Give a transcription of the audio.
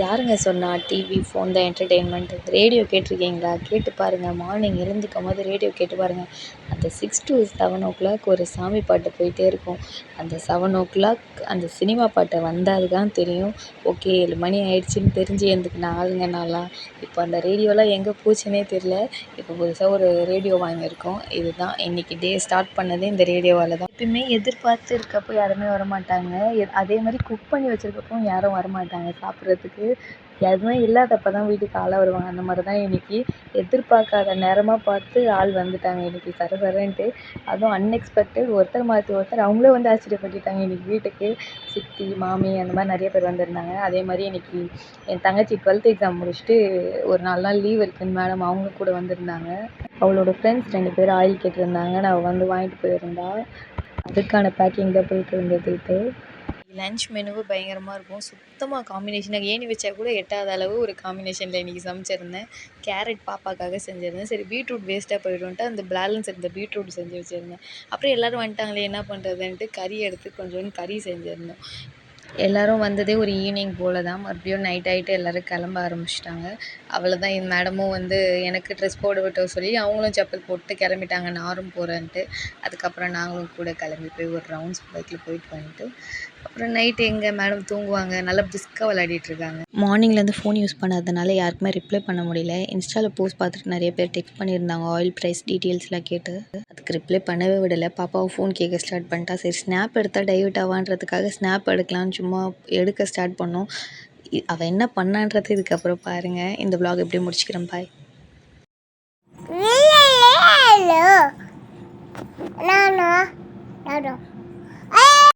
யாருங்க சொன்னா TV, phone தான் என்டர்டெயின்மெண்ட்? ரேடியோ கேட்டிருக்கீங்களா? கேட்டு பாருங்கள். மார்னிங் எழுந்திரிக்கும்போது ரேடியோ கேட்டு பாருங்கள். அந்த 6 to 7 ஒரு சாமி பாட்டு போயிட்டே இருக்கும். அந்த 7 அந்த சினிமா பாட்டு வந்தால் தான் தெரியும். ஓகே 7 மணி ஆயிடுச்சுன்னு தெரிஞ்சு எழுந்துக்கின ஆளுங்க நான்லாம். இப்போ அந்த ரேடியோலாம் எங்கே போச்சுன்னே தெரியல. இப்போ புதுசாக ஒரு ரேடியோ வாங்கியிருக்கோம். இதுதான் இன்றைக்கி டே ஸ்டார்ட் பண்ணதே இந்த ரேடியோவால் தான். எப்பயுமே எதிர்பார்த்து இருக்கப்போ யாருமே வரமாட்டாங்க. அதே மாதிரி குக் பண்ணி வச்சுருக்கப்போ யாரும் வரமாட்டாங்க சாப்பிட்றதுக்கு. எதுவுமே இல்லாதப்போ தான் வீட்டுக்கு ஆளாக வருவாங்க. அந்த மாதிரி தான் இன்றைக்கி எதிர்பார்க்காத நேரமாக பார்த்து ஆள் வந்துட்டாங்க இன்றைக்கி சரசரன்ட்டு. அதுவும் அன்எக்ஸ்பெக்டட் ஒருத்தர் மாற்றி ஒருத்தர் அவங்களே வந்து ஆச்சரியப்பட்டுட்டாங்க இன்றைக்கி வீட்டுக்கு. சித்தி, மாமி அந்த மாதிரி நிறைய பேர் வந்திருந்தாங்க. அதே மாதிரி இன்றைக்கி என் தங்கச்சி 12th எக்ஸாம் முடிச்சுட்டு ஒரு 4 நாள் லீவ் இருக்குன்னு மேடம் அவங்க கூட வந்திருந்தாங்க. அவளோட ஃப்ரெண்ட்ஸ் 2 பேர் ஆயில் கேட்டிருந்தாங்க. நான் வந்து வாங்கிட்டு போயிருந்தா. அதுக்கான பேக்கிங் தான் போயிட்டு இருந்தது. இப்போ லன்ச் மெனுவும் பயங்கரமாக இருக்கும். சுத்தமாக காம்பினேஷனாக ஏணி வச்சா கூட எட்டாத அளவு ஒரு காம்பினேஷனில் இன்றைக்கி சமைச்சிருந்தேன். கேரட் பாப்பாக்காக செஞ்சுருந்தேன். சரி பீட்ரூட் வேஸ்ட்டாக போய்டும்ன்ட்டு அந்த பேலன்ஸ் இருந்த பீட்ரூட் செஞ்சு வச்சுருந்தேன். அப்புறம் எல்லோரும் வந்துட்டாங்களே என்ன பண்ணுறதுன்ட்டு கறி எடுத்து கொஞ்சோண்டு கறி செஞ்சுருந்தோம். எல்லோரும் வந்ததே ஒரு ஈவினிங் போல் தான். மறுபடியும் நைட் ஆகிட்டு எல்லோரும் கிளம்ப ஆரம்பிச்சிட்டாங்க. அவ்வளோதான். என் மேடமும் வந்து எனக்கு ட்ரெஸ் போட விட்ட சொல்லி அவங்களும் செப்பல் போட்டு கிளம்பிட்டாங்க நானும் போகிறேன்ட்டு. அதுக்கப்புறம் நாங்களும் கூட கிளம்பி போய் ஒரு ரவுண்ட்ஸ் பைக்கில் போயிட்டு வந்துட்டு அப்புறம் நைட்டு எங்கள் மேடம் தூங்குவாங்க. நல்லா பிரிஸ்காக விளையாடிட்டுருக்காங்க. மார்னிங்லேருந்து ஃபோன் யூஸ் பண்ணாதனால யாருக்குமே ரிப்ளை பண்ண முடியல. இன்ஸ்டாவில் போஸ்ட் பார்த்துட்டு நிறைய பேர் டெக்ஸ்ட் பண்ணியிருந்தாங்க ஆயில் ப்ரைஸ் டீட்டெயில்ஸ்லாம் கேட்டு. அதுக்கு ரிப்ளை பண்ணவே விடலை. பாப்பாவை ஃபோன் கேட்க ஸ்டார்ட் பண்ணிட்டா. சரி ஸ்னாப் எடுத்தால் டைவர்ட் ஆவான்றதுக்காக ஸ்னாப் எடுக்கலான்னு சும்மா எடுக்க ஸ்டார்ட் பண்ணோம். அவள் என்ன பண்ணான்றது இதுக்கப்புறம் பாருங்கள். இந்த vlog எப்படி முடிச்சுக்கிறேன். பாய். Hello.